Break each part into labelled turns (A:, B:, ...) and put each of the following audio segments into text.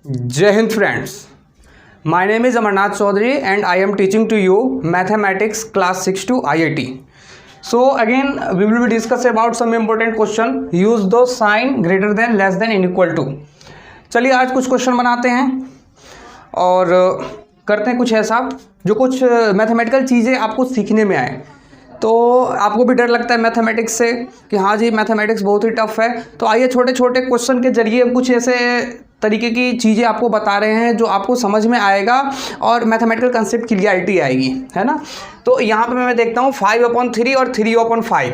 A: Jai Hind friends, my name is Amarnath Chaudhary and I am teaching to you mathematics class 6 to IIT. So again we will be discuss about some important question. Use those sign greater than, less than, and equal to. चलिए आज कुछ question बनाते हैं और करते हैं कुछ ऐसा जो कुछ मैथमेटिकल चीज़ें आपको सीखने में आए। तो आपको भी डर लगता है मैथमेटिक्स से कि हाँ जी मैथमेटिक्स बहुत ही टफ है, तो आइए छोटे छोटे क्वेश्चन के जरिए कुछ ऐसे तरीके की चीज़ें आपको बता रहे हैं जो आपको समझ में आएगा और मैथमेटिकल कंसेप्ट क्लियरिटी आएगी, है ना। तो यहाँ पे मैं देखता हूँ 5/3 और 3/5।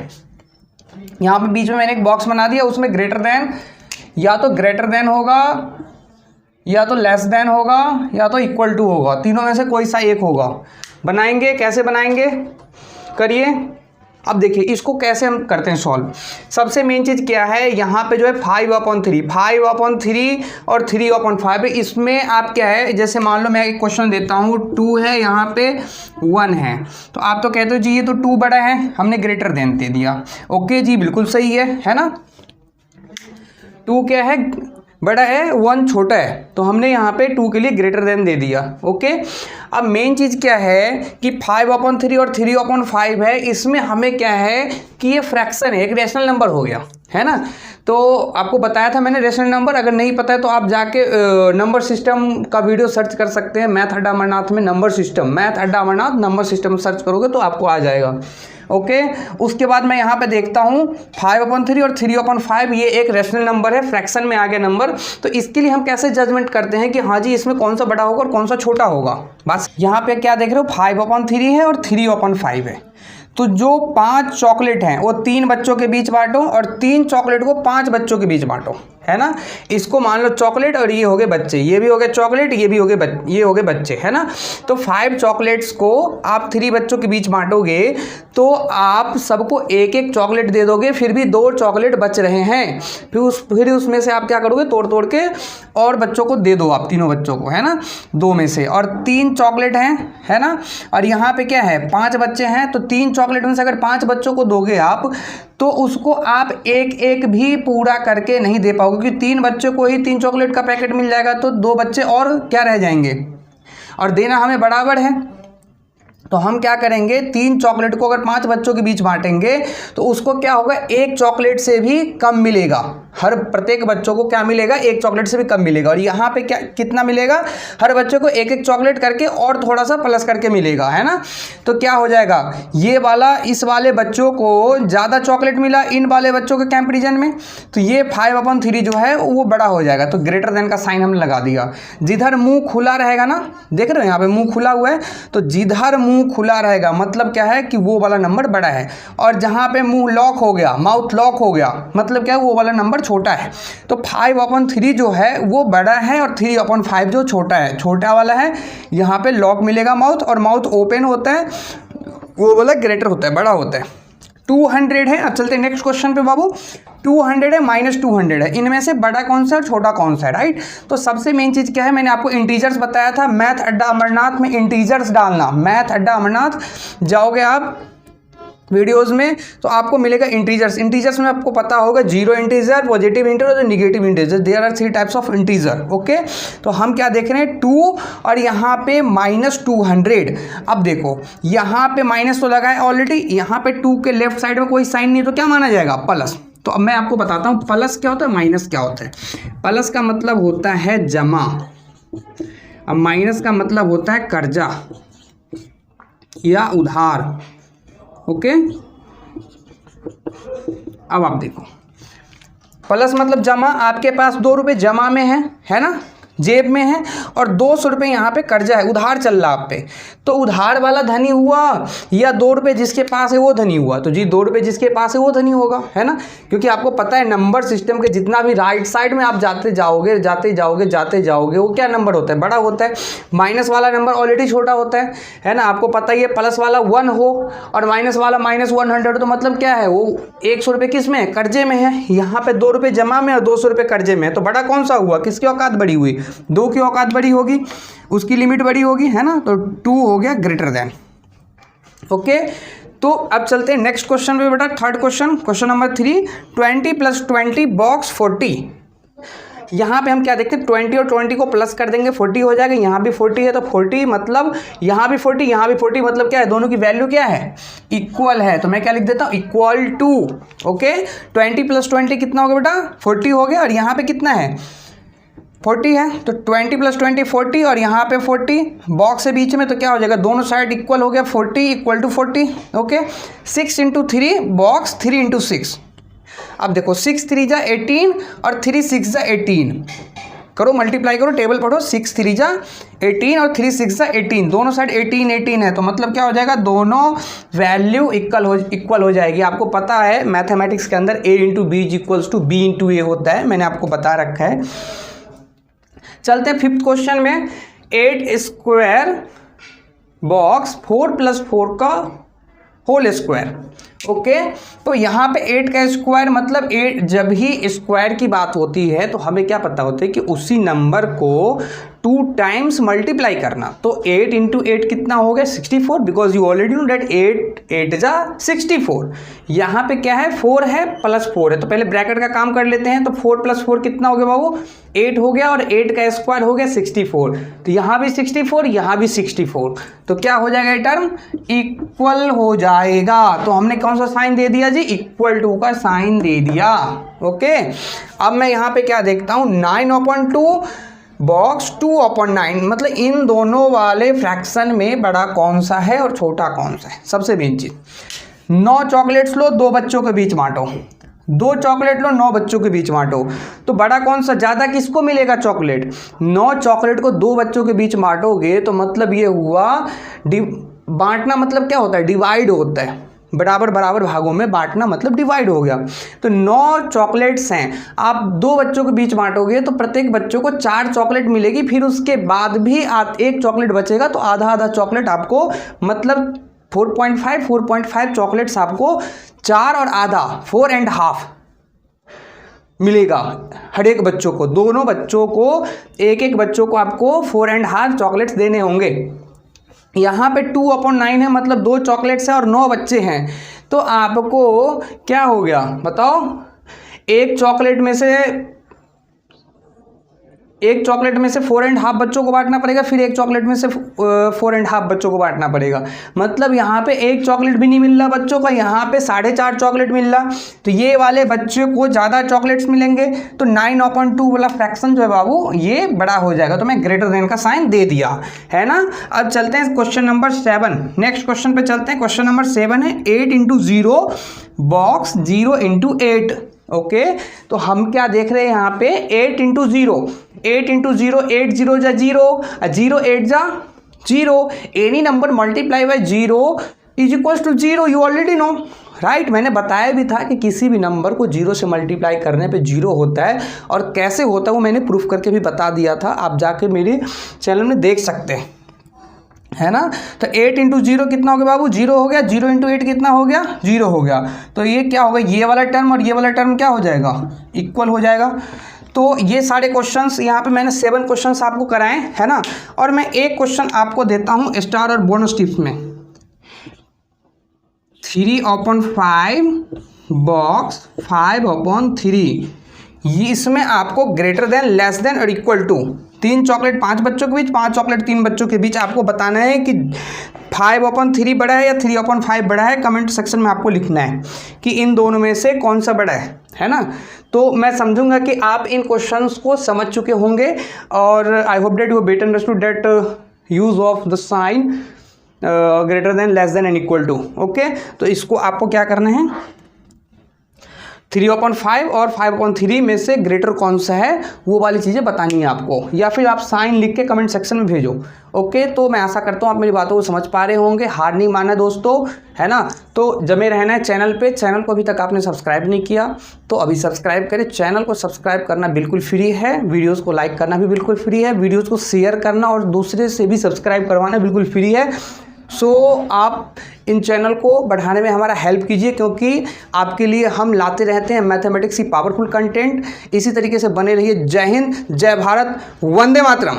A: यहाँ पे बीच में मैंने एक बॉक्स बना दिया, उसमें ग्रेटर देन या तो ग्रेटर देन होगा या तो लेस देन होगा या तो इक्वल टू होगा, तीनों में से कोई सा एक होगा। बनाएंगे, कैसे बनाएंगे करिए। अब देखिए इसको कैसे हम करते हैं सॉल्व। सबसे मेन चीज़ क्या है, यहाँ पे जो है 5/3 और 3/5 है। इसमें आप क्या है, जैसे मान लो मैं एक क्वेश्चन देता हूँ, 2 है, यहाँ पे 1 है, तो आप तो कहते हो जी ये तो 2 बड़ा है, हमने ग्रेटर देन दे दिया। ओके जी, बिल्कुल सही है ना। 2 क्या है, बड़ा है, 1 छोटा है, तो हमने यहाँ पे 2 के लिए ग्रेटर देन दे दिया। ओके, अब मेन चीज़ क्या है कि 5/3 और 3/5 है, इसमें हमें क्या है कि ये फ्रैक्शन है, एक रेशनल नंबर हो गया, है ना। तो आपको बताया था मैंने रेशनल नंबर, अगर नहीं पता है तो आप जाके नंबर सिस्टम का वीडियो सर्च कर सकते हैं। मैथ अड्डा अमरनाथ में नंबर सिस्टम, मैथ अड्डा अमरनाथ नंबर सिस्टम सर्च करोगे तो आपको आ जाएगा। ओके, उसके बाद मैं यहाँ पे देखता हूँ 5/3 और 3/5, ये एक रेशनल नंबर है, फ्रैक्शन में आ गया नंबर। तो इसके लिए हम कैसे जजमेंट करते हैं कि हाँ जी इसमें कौन सा बड़ा होगा और कौन सा छोटा होगा। बस यहाँ पे क्या देख रहे हो, 5/3 है और 3/5 है। तो जो 5 चॉकलेट हैं वो 3 बच्चों के बीच बांटो और 3 चॉकलेट को 5 बच्चों के बीच बांटो, है ना। इसको मान लो चॉकलेट और ये हो गए बच्चे, ये भी हो गए चॉकलेट, ये भी हो गए ये हो गए बच्चे, है ना। तो 5 चॉकलेट्स को आप 3 बच्चों के बीच बांटोगे तो आप सबको एक एक चॉकलेट दे दोगे, फिर भी 2 चॉकलेट बच रहे हैं। फिर उसमें से आप क्या करोगे, तोड़ तोड़ के और बच्चों को दे दो, आप तीनों बच्चों को, है ना, 2 में से। और 3 चॉकलेट हैं, है ना, और यहाँ पे क्या है 5 बच्चे हैं, तो 3 चॉकलेट में से अगर 5 बच्चों को दोगे आप तो उसको आप एक एक भी पूरा करके नहीं दे पाओगे, क्योंकि 3 बच्चों को ही 3 चॉकलेट का पैकेट मिल जाएगा, तो 2 बच्चे और क्या रह जाएंगे, और देना हमें बराबर है। तो हम क्या करेंगे, 3 चॉकलेट को अगर 5 बच्चों के बीच बांटेंगे तो उसको क्या होगा, 1 चॉकलेट से भी कम मिलेगा। हर प्रत्येक बच्चों को क्या मिलेगा, 1 चॉकलेट से भी कम मिलेगा। और यहाँ पे क्या कितना मिलेगा, हर बच्चे को एक एक चॉकलेट करके और थोड़ा सा प्लस करके मिलेगा, है ना। तो क्या हो जाएगा, ये वाला इस वाले बच्चों को ज़्यादा चॉकलेट मिला इन वाले बच्चों के कंपैरिजन में, तो ये 5/3 जो है वो बड़ा हो जाएगा। तो ग्रेटर देन का साइन हमने लगा दिया। जिधर मुंह खुला रहेगा ना, देख रहे हो यहाँ पे मुंह खुला हुआ है, तो जिधर मुंह खुला रहेगा मतलब क्या है कि वो वाला नंबर बड़ा है, और जहाँ पे मुंह लॉक हो गया, माउथ लॉक हो गया, मतलब क्या है वो वाला नंबर छोटा है। तो 5/3 जो है वो बड़ा है और 3/5 जो छोटा है, छोटा वाला है, यहाँ पे लॉक मिलेगा माउथ, और माउथ ओपन होता है, वो वाला ग्रेटर होता है, बड़ा होता है। 200 है। अब चलते हैं नेक्स्ट क्वेश्चन पे बाबू। 200 है, -200 है, इनमें से बड़ा कौन सा है और छोटा कौन सा है, राइट। तो सबसे मेन चीज़ क्या है, मैंने आपको इंटीजर्स बताया था, मैथ अड्डा अमरनाथ में इंटीजर्स डालना। मैथ अड्डा अमरनाथ जाओगे आप वीडियोस में तो आपको मिलेगा इंटीजर्स। इंटीजर्स में आपको पता होगा 0 इंटीजर, पॉजिटिव इंटीजर और negative integer, there are 3 types of integer. Okay, तो हम क्या देख रहे हैं, 2 और यहाँ पे -200। अब देखो यहाँ पे माइनस तो लगा है ऑलरेडी, यहाँ पे 2 के लेफ्ट साइड में कोई साइन नहीं, तो क्या माना जाएगा, प्लस। तो अब मैं आपको बताता हूँ प्लस क्या होता है, माइनस क्या होता है। प्लस का मतलब होता है जमा, अब माइनस का मतलब होता है कर्जा या उधार। ओके, अब आप देखो प्लस मतलब जमा, आपके पास 2 रुपये जमा में है ना, जेब में है, और 200 रुपये यहाँ पे कर्जा है, उधार चल रहा आप पे। तो उधार वाला धनी हुआ या 2 रुपये जिसके पास है वो धनी हुआ, तो जी 2 रुपये जिसके पास है वो धनी होगा, है ना। क्योंकि आपको पता है नंबर सिस्टम के जितना भी राइट साइड में आप जाते जाओगे वो क्या नंबर होता है, बड़ा होता है। माइनस वाला नंबर ऑलरेडी छोटा होता है ना। आपको पता ही है प्लस वाला 1 हो और माइनस वाला -100, तो मतलब क्या है, वो 100 रुपये किस में है, कर्जे में है। यहाँ पे 2 रुपये जमा में और 200 रुपये कर्जे में है, तो बड़ा कौन सा हुआ, किसकी औकात बड़ी हुई, 2 की औकात बड़ी होगी, उसकी लिमिट बड़ी होगी, है ना। तो 2 हो गया ग्रेटर देन। ओके, तो अब चलते हैं नेक्स्ट क्वेश्चन पे बेटा। Third question, question number 3, 20 + 20 box 40। यहाँ पे हम क्या देखते हैं 20 और 20 को प्लस कर देंगे 40 हो जाएगा, यहाँ भी 40 है तो 40 मतलब यहाँ भी 40 यहाँ भी 40 मतलब क्या है, दोनों की वैल्यू क्या है, इक्वल है। तो मैं क्या लिख देता हूँ, इक्वल टू। ओके 20 + 20 कितना हो गया बेटा, 40 हो गया, और यहाँ पे कितना है 40 है, तो 20 + 20 40 और यहाँ पे 40 बॉक्स है बीच में, तो क्या हो जाएगा, दोनों साइड इक्वल हो गया, 40 = 40। Okay 6 × 3 box 3 × 6। अब देखो 6 3 जा 18 और 3 6 जा 18, करो मल्टीप्लाई करो, टेबल पढ़ो, 6 3 जा 18 और 3 6 जा 18, दोनों साइड 18 18 है, तो मतलब क्या हो जाएगा, दोनों वैल्यू इक्वल हो जाएगी। आपको पता है मैथमेटिक्स के अंदर a × b = b × a होता है, मैंने आपको बता रखा है। चलते हैं 5th क्वेश्चन में। 8 स्क्वायर बॉक्स 4 + 4 का होल स्क्वायर। ओके तो यहाँ पे 8 का स्क्वायर मतलब 8, जब ही स्क्वायर की बात होती है तो हमें क्या पता होता है कि उसी नंबर को 2 टाइम्स मल्टीप्लाई करना। तो 8 × 8 कितना हो गया, 64, because you already know that 8 8 जा 64। यहाँ पे क्या है, 4 है प्लस 4 है, तो पहले ब्रैकेट का काम कर लेते हैं। तो 4 + 4 कितना हो गया बाबू, 8 हो गया, और 8 का स्क्वायर हो गया 64, तो यहाँ भी 64 यहाँ भी 64, तो क्या हो जाएगा, ये टर्म इक्वल हो जाएगा। तो हमने कौन सा साइन दे दिया जी, इक्वल टू का साइन दे दिया। ओके अब मैं यहाँ पे क्या देखता हूँ, 9/2 बॉक्स 2/9, मतलब इन दोनों वाले फ्रैक्शन में बड़ा कौन सा है और छोटा कौन सा है। सबसे मेन चीज, 9 चॉकलेट्स लो, 2 बच्चों के बीच बांटो, 2 चॉकलेट लो 9 बच्चों के बीच बांटो, तो बड़ा कौन सा, ज़्यादा किसको मिलेगा चॉकलेट, 9 चॉकलेट को 2 बच्चों के बीच बांटोगे तो मतलब ये हुआ, बांटना मतलब क्या होता है, डिवाइड होता है, बराबर बराबर भागों में बांटना मतलब डिवाइड हो गया। तो 9 चॉकलेट्स हैं, आप 2 बच्चों के बीच बांटोगे तो प्रत्येक बच्चों को 4 चॉकलेट मिलेगी, फिर उसके बाद भी आप 1 चॉकलेट बचेगा, तो आधा आधा चॉकलेट आपको, मतलब 4.5 चॉकलेट्स आपको 4 और आधा 4.5 मिलेगा हर एक बच्चों को, दोनों बच्चों को, एक बच्चों को आपको 4.5 चॉकलेट्स देने होंगे। यहाँ पे 2/9 है, मतलब 2 चॉकलेट्स हैं और 9 बच्चे हैं, तो आपको क्या हो गया बताओ, एक चॉकलेट में से 4.5 बच्चों को बांटना पड़ेगा, फिर एक चॉकलेट में से 4.5 बच्चों को बांटना पड़ेगा, मतलब यहाँ पे 1 चॉकलेट भी नहीं मिल रहा बच्चों का, यहाँ पे 4.5 चॉकलेट मिल रहा, तो ये वाले बच्चे को ज़्यादा चॉकलेट्स मिलेंगे, तो 9/2 वाला फ्रैक्शन जो है बाबू ये बड़ा हो जाएगा। तो मैं ग्रेटर देन का साइन दे दिया है ना। अब चलते हैं क्वेश्चन नंबर 7, नेक्स्ट क्वेश्चन पे चलते हैं। क्वेश्चन नंबर 7 है 8 × 0 बॉक्स 0 × 8। ओके तो हम क्या देख रहे हैं यहाँ पे, 8 × 0, 8 × 0, 8 0 जा 0, 0 8 जा 0, any number multiply by 0 = 0, you already no right. मैंने बताया भी था कि किसी भी नंबर को 0 से मल्टीप्लाई करने पे 0 होता है, और कैसे होता है वो मैंने प्रूफ करके भी बता दिया था, आप जाके मेरे चैनल में देख सकते हैं, है ना। तो 8 × 0 कितना हो गया बाबू, 0 हो गया, 0 × 8 कितना हो गया, 0 हो गया, तो ये क्या होगा, ये वाला टर्म और ये वाला टर्म क्या हो जाएगा, इक्वल हो जाएगा। तो ये सारे क्वेश्चंस यहाँ पे मैंने 7 क्वेश्चंस आपको कराए, है ना। और मैं एक क्वेश्चन आपको देता हूँ स्टार और बोनस टिप्स में, 3/5 बॉक्स 5/3, ये इसमें आपको ग्रेटर देन, लेस देन और इक्वल टू, 3 चॉकलेट 5 बच्चों के बीच, 5 चॉकलेट 3 बच्चों के बीच आपको बताना है कि 5/3 बड़ा है या 3/5 बड़ा है। कमेंट सेक्शन में आपको लिखना है कि इन दोनों में से कौन सा बड़ा है ना। तो मैं समझूंगा कि आप इन क्वेश्चंस को समझ चुके होंगे, और I hope that you better understood that use of the sign greater than, less than and equal to. Okay तो इसको आपको क्या करना है, 3/5 और 5/3 में से ग्रेटर कौन सा है वो वाली चीज़ें बतानी है आपको, या फिर आप साइन लिख के कमेंट सेक्शन में भेजो। ओके तो मैं आशा करता हूँ आप मेरी बातों को समझ पा रहे होंगे। हार नहीं माना दोस्तों, है ना। तो जमे रहना है चैनल पे, चैनल को अभी तक आपने सब्सक्राइब नहीं किया तो अभी सब्सक्राइब करें। चैनल को सब्सक्राइब करना बिल्कुल फ्री है, वीडियोज़ को लाइक करना भी बिल्कुल फ्री है, वीडियोज़ को शेयर करना और दूसरे से भी सब्सक्राइब करवाना बिल्कुल फ्री है। सो आप इन चैनल को बढ़ाने में हमारा हेल्प कीजिए, क्योंकि आपके लिए हम लाते रहते हैं मैथमेटिक्स की पावरफुल कंटेंट। इसी तरीके से बने रहिए। जय हिंद, जय भारत, वंदे मातरम।